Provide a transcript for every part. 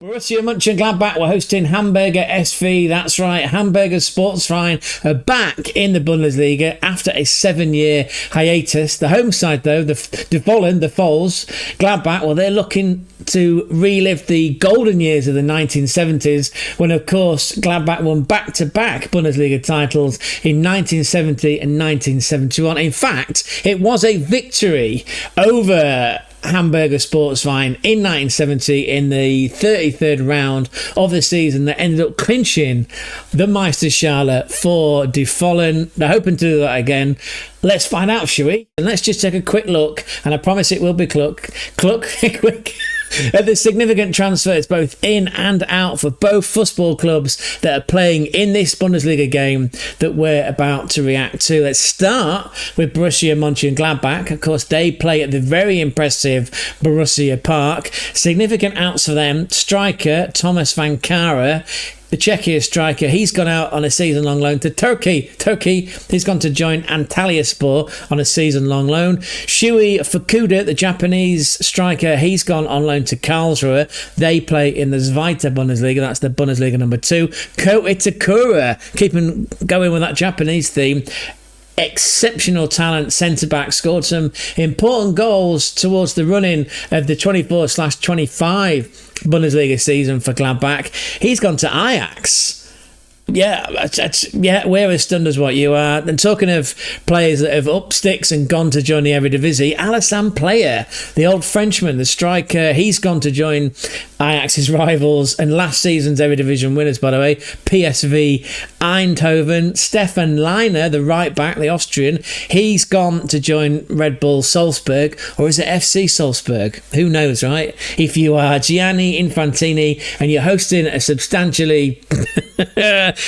Borussia Monchengladbach were hosting Hamburger SV. That's right, Hamburger Sportsverein are back in the Bundesliga after a 7-year hiatus. The home side, though, the Foles, Gladbach, well, they're looking to relive the golden years of the 1970s when, of course, Gladbach won back-to-back Bundesliga titles in 1970 and 1971. In fact, it was a victory over Hamburger Sportsverein in 1970 in the 33rd round of the season that ended up clinching the Meisterschale for Die Fohlen. They're hoping to do that again. Let's find out, shall we? And let's just take a quick look, and I promise it will be quick, at the significant transfers both in and out for both fussball clubs that are playing in this Bundesliga game that we're about to react to. Let's start with Borussia Monchengladbach. Of course, they play at the very impressive Borussia Park. Significant outs for them. Striker Thomas van Kara, the Czechia striker, he's gone out on a season-long loan to Turkey. He's gone to join Antalyaspor on a season-long loan. Shuei Fukuda, the Japanese striker, he's gone on loan to Karlsruhe. They play in the Zweite Bundesliga. That's the Bundesliga number 2. Ko Itakura, keeping going with that Japanese theme. Exceptional talent, centre-back, scored some important goals towards the running of the 24/25 Bundesliga season for Gladbach. He's gone to Ajax. Yeah, we're as stunned as what you are. And talking of players that have up sticks and gone to join the Eredivisie, Alassane Player, the old Frenchman, the striker, he's gone to join Ajax's rivals and last season's Eredivisie winners, by the way, PSV Eindhoven. Stefan Leiner, the right back, the Austrian, he's gone to join Red Bull Salzburg, or is it FC Salzburg? Who knows, right? If you are Gianni Infantini and you're hosting a substantially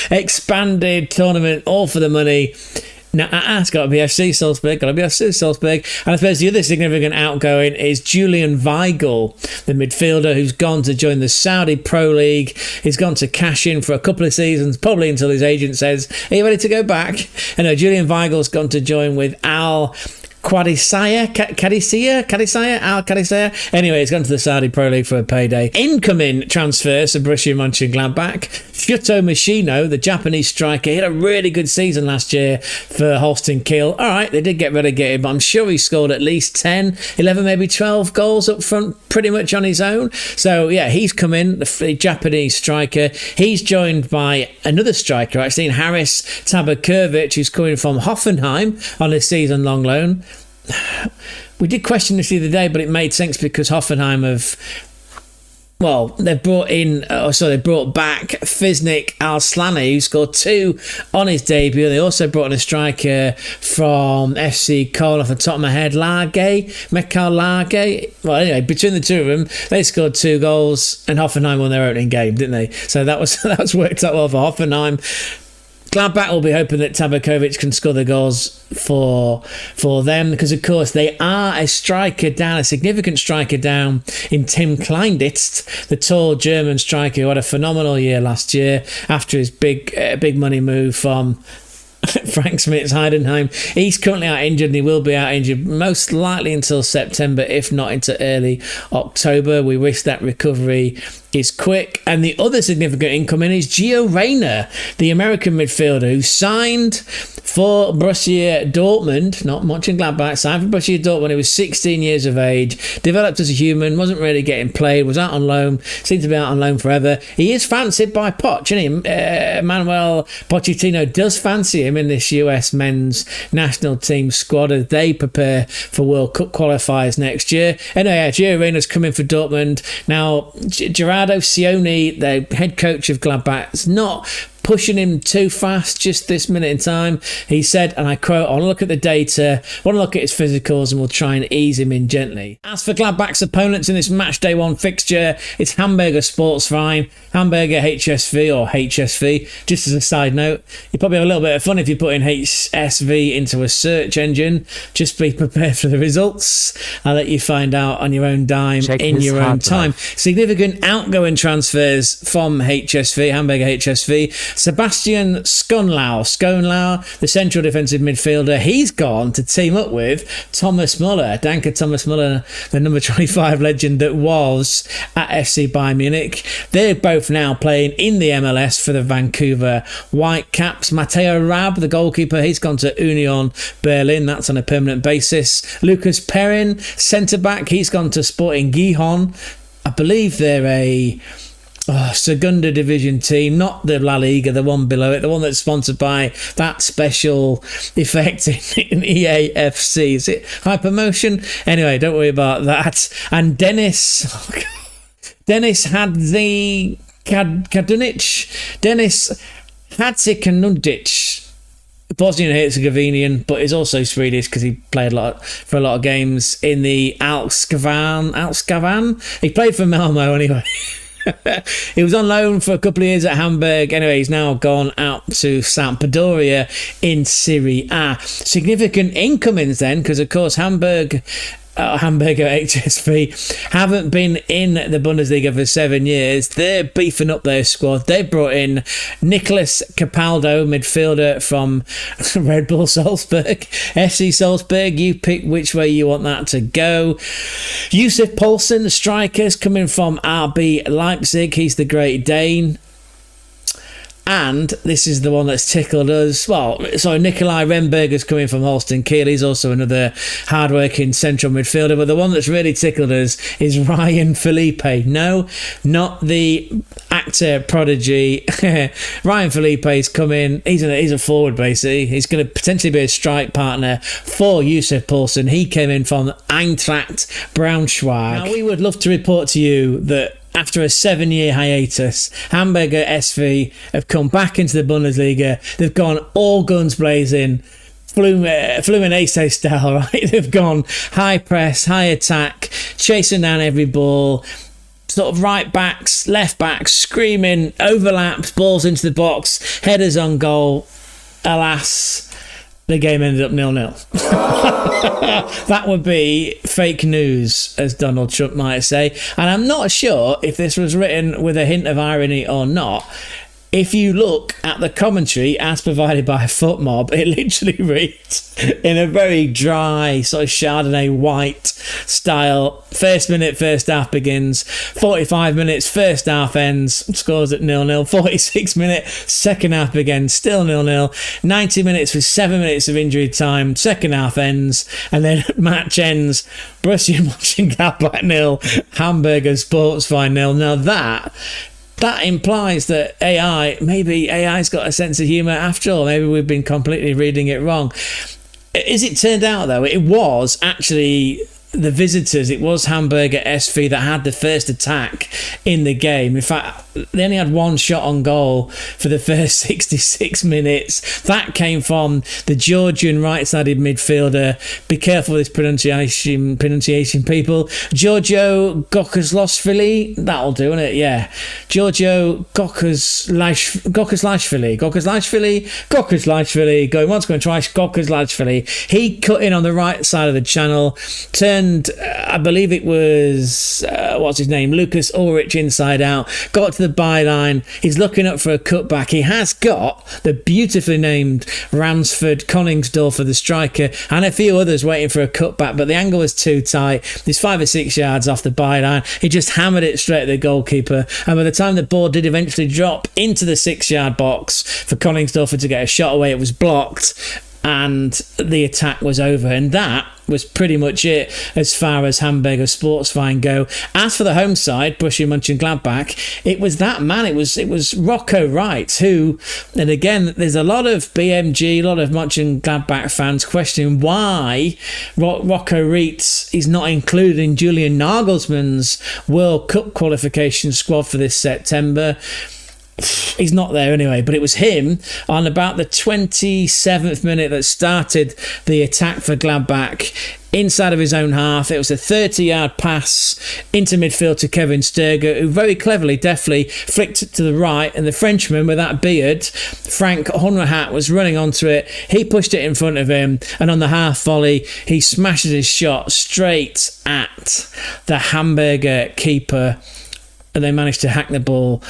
expanded tournament, all for the money. Now, it's got to be FC Salzburg, And I suppose the other significant outgoing is Julian Weigl, the midfielder who's gone to join the Saudi Pro League. He's gone to cash in for a couple of seasons, probably until his agent says, are you ready to go back? And no, Julian Weigl's gone to join with Al Qadisiyah. Anyway, he's gone to the Saudi Pro League for a payday. Incoming transfers for Borussia Mönchengladbach. Shuto Machino, the Japanese striker, he had a really good season last year for Holstein Kiel. All right, they did get relegated, but I'm sure he scored at least 10, 11, maybe 12 goals up front pretty much on his own. So, yeah, he's come in, the Japanese striker. He's joined by another striker, actually, Haris Tabakovic, who's coming from Hoffenheim on a season-long loan. We did question this the other day, but it made sense because Hoffenheim they brought back Fiznik Al-Slani, who scored 2 on his debut. They also brought in a striker from FC Cologne off the top of my head, Mekal Lage. Well, anyway, between the two of them, they scored 2 goals and Hoffenheim won their opening game, didn't they? So that was worked out well for Hoffenheim. Gladbach will be hoping that Tabakovic can score the goals for them because, of course, they are a significant striker down in Tim Kleinditz, the tall German striker who had a phenomenal year last year after his big money move from Frank Smith's Heidenheim. He's currently out injured and he will be out injured most likely until September, if not into early October. We wish that recovery is quick. And the other significant incoming is Gio Reyna, the American midfielder who signed for Borussia Dortmund, not Mönchengladbach, signed for Borussia Dortmund. He was 16 years of age, developed as a human, wasn't really getting played, was out on loan, seemed to be out on loan forever. He is fancied by Poch, isn't he? Manuel Pochettino does fancy him in this US men's national team squad as they prepare for World Cup qualifiers next year. Anyway, Gio Reyna's coming for Dortmund. Now, Gerardo Sioni, the head coach of Gladbach, is not pushing him too fast just this minute in time. He said, and I quote, I want to look at the data, I want to look at his physicals, and we'll try and ease him in gently. As for Gladbach's opponents in this match day 1 fixture, it's Hamburger Sportsverein, Hamburger HSV or HSV. Just as a side note, you probably have a little bit of fun if you put in HSV into a search engine. Just be prepared for the results. I'll let you find out on your own dime in your own time. Significant outgoing transfers from HSV, Hamburger HSV. Sebastian Schonlau, the central defensive midfielder, he's gone to team up with Thomas Muller. Danke Thomas Muller, the number 25 legend that was at FC Bayern Munich. They're both now playing in the MLS for the Vancouver Whitecaps. Matteo Raab, the goalkeeper, he's gone to Union Berlin. That's on a permanent basis. Lucas Perrin, centre-back, he's gone to Sporting Gijon. I believe they're a Segunda Division team, not the La Liga, the one below it, the one that's sponsored by that special effect in EAFC. Is it Hypermotion? Anyway, don't worry about that. And Denis Hadzikanovic, Bosnian-Herzegovinian, but is also Swedish because he played for a lot of games in the Alpskavan. He played for Malmo anyway. He was on loan for a couple of years at Hamburg. Anyway, he's now gone out to Sampdoria in Serie A. Significant incomings then, because of course Hamburger HSV haven't been in the Bundesliga for 7 years. They're beefing up their squad. They brought in Nicolas Capaldo, midfielder from Red Bull Salzburg, FC Salzburg. You pick which way you want that to go. Yusuf Poulsen, the strikers, coming from RB Leipzig. He's the Great Dane. And this is the one that's tickled us. Nikolai Remberger's coming from Holstein Kiel. He's also another hard-working central midfielder. But the one that's really tickled us is Ryan Felipe. No, not the actor prodigy. Ryan Felipe's coming. He's a forward, basically. He's going to potentially be a strike partner for Yusuf Poulsen. He came in from Eintracht Braunschweig. Now, we would love to report to you that after a 7-year hiatus, Hamburger SV have come back into the Bundesliga. They've gone all guns blazing, Fluminense style, right? They've gone high press, high attack, chasing down every ball, sort of right backs, left backs, screaming, overlaps, balls into the box, headers on goal. Alas, the game ended up 0-0. That would be fake news, as Donald Trump might say. And I'm not sure if this was written with a hint of irony or not. If you look at the commentary as provided by FootMob, it literally reads in a very dry, sort of Chardonnay white style. First minute, first half begins. 45 minutes, first half ends. Scores at 0-0. 46 minute, second half begins. Still 0-0. 90 minutes with 7 minutes of injury time. Second half ends. And then match ends. Borussia Mönchengladbach 0. Hamburger Sportsverein 0. Now that implies that AI's got a sense of humour after all. Maybe we've been completely reading it wrong. As it turned out, though, it was actually the visitors. It was Hamburger SV that had the first attack in the game. In fact, they only had one shot on goal for the first 66 minutes. That came from the Georgian right-sided midfielder. Be careful with this pronunciation, people. Giorgio Gokozlashvili. That'll do, isn't it? Yeah. Giorgio Gokozlashvili. Going once, going twice. Gokozlashvili. He cut in on the right side of the channel. I believe it was, Lucas Ulrich inside out, got to the byline. He's looking up for a cutback. He has got the beautifully named Ransford Koningsdorfer, the striker, and a few others waiting for a cutback, but the angle was too tight. He's 5 or 6 yards off the byline. He just hammered it straight at the goalkeeper, and by the time the ball did eventually drop into the 6-yard box for Koningsdorfer to get a shot away, it was blocked, and the attack was over. And that was pretty much it as far as Hamburger Sportsverein go. As for the home side, Borussia Mönchengladbach, it was that man. It was Rocco Wright, who, and again, there's a lot of BMG, a lot of Mönchengladbach fans questioning why Rocco Wright is not included in Julian Nagelsmann's World Cup qualification squad for this September. He's not there anyway, but it was him on about the 27th minute that started the attack for Gladbach inside of his own half. It was a 30-yard pass into midfield to Kevin Sturger, who very cleverly, deftly flicked it to the right, and the Frenchman with that beard, Frank Honrahat, was running onto it. He pushed it in front of him, and on the half volley, he smashes his shot straight at the Hamburger keeper. and they managed to hack the ball.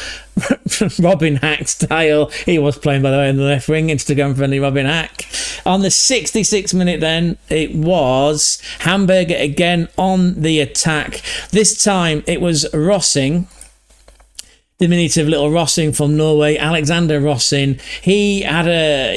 Robin Hack style. He was playing, by the way, in the left wing. Instagram friendly Robin Hack. On the 66th minute then, it was Hamburger again on the attack. This time it was Rossing. Diminutive little Rossing from Norway, Alexander Rossing. He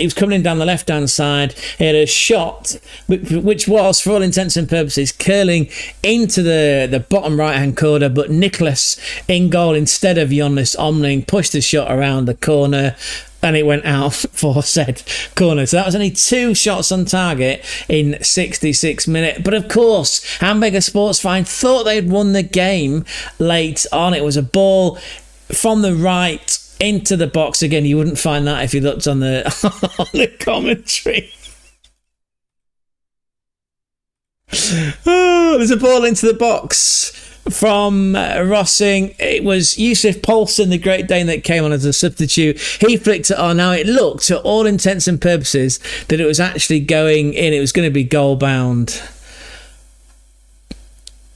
was coming in down the left-hand side. He had a shot, which was, for all intents and purposes, curling into the bottom right-hand corner, but Nicholas in goal instead of Jonas Omling pushed the shot around the corner, and it went out for said corner. So that was only 2 shots on target in 66 minutes. But of course, Hamburger Sportsverein thought they'd won the game late on. It was a ball from the right into the box. Again, you wouldn't find that if you looked on the on the commentary. Oh, there's a ball into the box from Rossing. It was Yusuf Poulsen, the Great Dane, that came on as a substitute. He flicked it on. Now it looked, to all intents and purposes, that it was actually going in. It was going to be goal bound,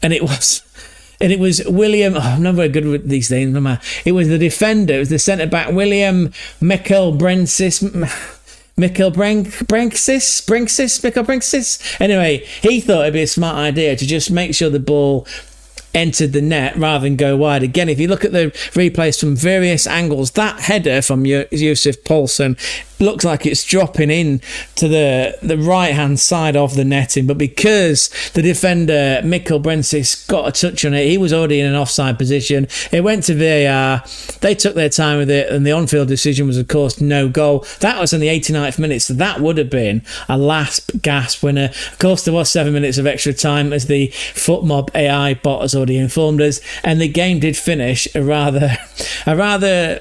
and it was. And it was William. I'm not very good with these things. It was the defender. It was the centre back, William Brensis. Anyway, he thought it'd be a smart idea to just make sure the ball entered the net rather than go wide. Again, if you look at the replays from various angles, that header from Yusuf Poulsen looks like it's dropping in to the right hand side of the netting, but because the defender Mikkel Brensis got a touch on it, he was already in an offside position. It went to VAR. They took their time with it, and the on-field decision was, of course, no goal. That was in the 89th minute, so that would have been a last gasp winner. Of course, there was 7 minutes of extra time, as the FootMob AI bot has already informed us, and the game did finish a rather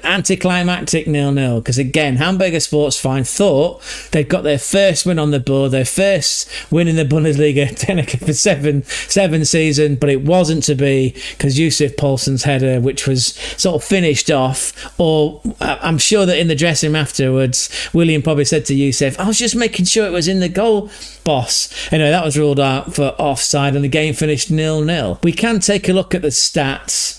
anticlimactic 0-0, because again, Hamburger Sportsverein thought they'd got their first win on the board, their first win in the Bundesliga technically for seven season, but it wasn't to be, because Yusuf Poulsen's header, which was sort of finished off, or I'm sure that in the dressing room afterwards, William probably said to Yusuf, I was just making sure it was in the goal, boss. Anyway, that was ruled out for offside, and the game finished 0-0. We can take a look at the stats.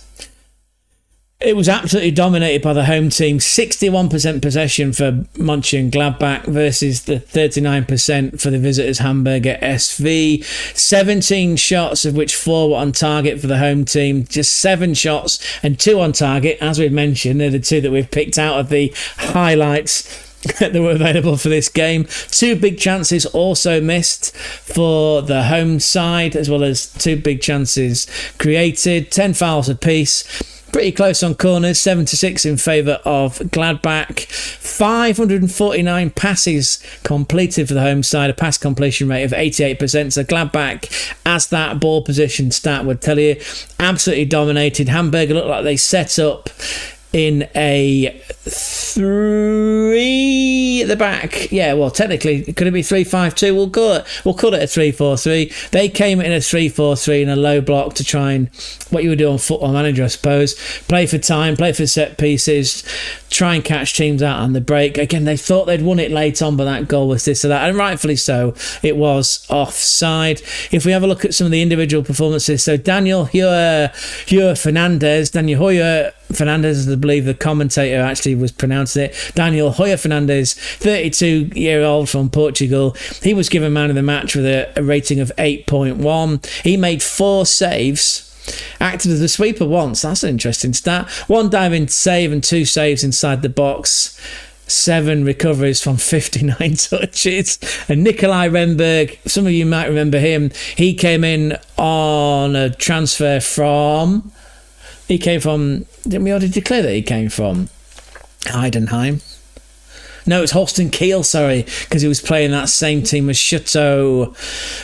It was absolutely dominated by the home team. 61% possession for Monchengladbach versus the 39% for the visitors Hamburger SV. 17 shots, of which 4 were on target for the home team. Just 7 shots and 2 on target. As we've mentioned, they're the 2 that we've picked out of the highlights that were available for this game. 2 big chances also missed for the home side, as well as 2 big chances created. 10 fouls apiece. Pretty close on corners, 7-6 in favour of Gladbach. 549 passes completed for the home side, a pass completion rate of 88%. So Gladbach, as that ball position stat would tell you, absolutely dominated. Hamburger looked like they set up in a 3 at the back. Yeah, well, technically, could it be 3-5-2? We'll call it a 3-4-3. They came in a 3-4-3 in a low block to try and, what you would do on Football Manager, I suppose, play for time, play for set pieces, try and catch teams out on the break. Again, they thought they'd won it late on, but that goal was this or that, and rightfully so, it was offside. If we have a look at some of the individual performances, so Daniel Hoyer Fernandez, as I believe the commentator actually was pronouncing it, Daniel Hoyer Fernandez, 32-year-old from Portugal. He was given man of the match with a rating of 8.1. He made 4 saves, acted as a sweeper once. That's an interesting stat. 1 diving save and 2 saves inside the box. 7 recoveries from 59 touches. And Nikolai Remberg, some of you might remember him. He came in on a transfer from... didn't we already declare that he came from Heidenheim? No, it's Holstein Kiel, sorry, because he was playing that same team as Shuto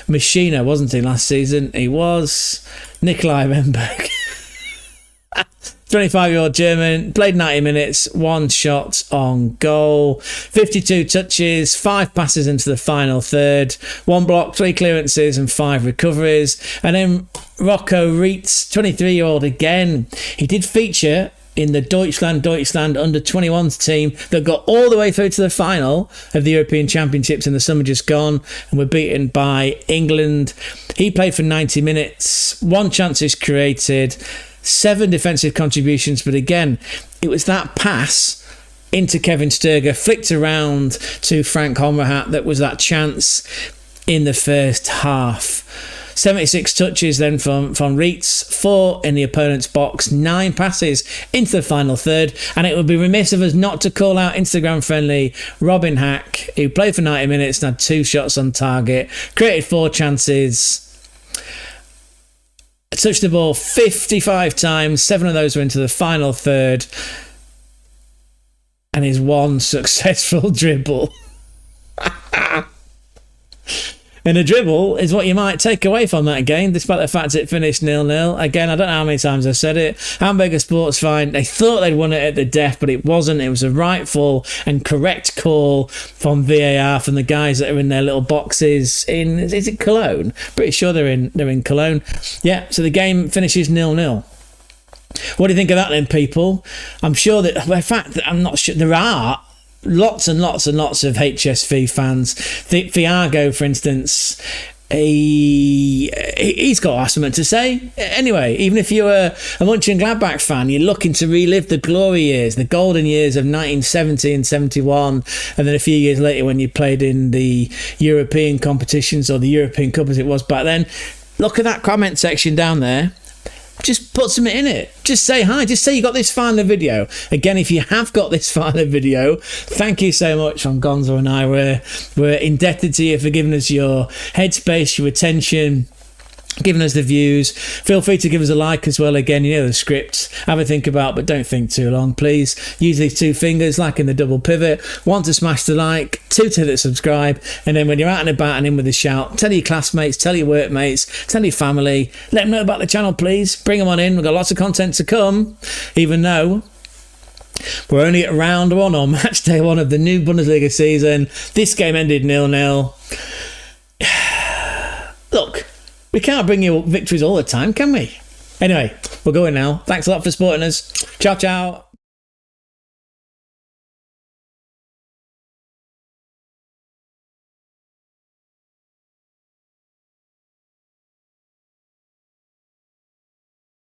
Machina, wasn't he, last season? He was. Nikolai Remberg. 25-year-old German, played 90 minutes, 1 shot on goal, 52 touches, 5 passes into the final third, 1 block, 3 clearances and 5 recoveries. And then Rocco Reitz, 23-year-old again. He did feature in the Deutschland under-21s team that got all the way through to the final of the European Championships in the summer just gone and were beaten by England. He played for 90 minutes, 1 chances created, 7 defensive contributions, but again, it was that pass into Kevin Sturger, flicked around to Frank Hommerhat, that was that chance in the first half. 76 touches then from Reitz, 4 in the opponent's box, 9 passes into the final third, and it would be remiss of us not to call out Instagram-friendly Robin Hack, who played for 90 minutes and had 2 shots on target, created 4 chances, touched the ball 55 times, 7 of those were into the final third, and his 1 successful dribble. And a dribble is what you might take away from that game, despite the fact it finished 0-0. Again, I don't know how many times I've said it. Hamburger Sports Fine, they thought they'd won it at the death, but it wasn't. It was a rightful and correct call from VAR, from the guys that are in their little boxes in, is it Cologne? Pretty sure they're in Cologne. Yeah, so the game finishes 0-0. What do you think of that then, people? I'm sure that, in fact, I'm not sure, there are lots and lots and lots of HSV fans. Thiago, for instance, he's got something to say. Anyway, even if you're a Monchengladbach fan, you're looking to relive the glory years, the golden years of 1970 and 71, and then a few years later when you played in the European competitions, or the European Cup as it was back then, look at that comment section down there. Just put something in it. Just say hi. Just say you got this far in the video. Again, if you have got this far in the video, thank you so much from Gonzo and I. We're indebted to you for giving us your headspace, your attention, giving us the views. Feel free to give us a like as well. Again, you know the script. Have a think about, but don't think too long, please. Use these 2 fingers, like in the double pivot. 1 to smash the like, 2 to hit subscribe, and then when you're out and about and in with a shout, tell your classmates, tell your workmates, tell your family. Let them know about the channel, please. Bring them on in. We've got lots of content to come, even though we're only at round 1 or match day 1 of the new Bundesliga season. This game ended 0-0. Look, we can't bring you victories all the time, can we? Anyway, we're going now. Thanks a lot for supporting us. Ciao, ciao.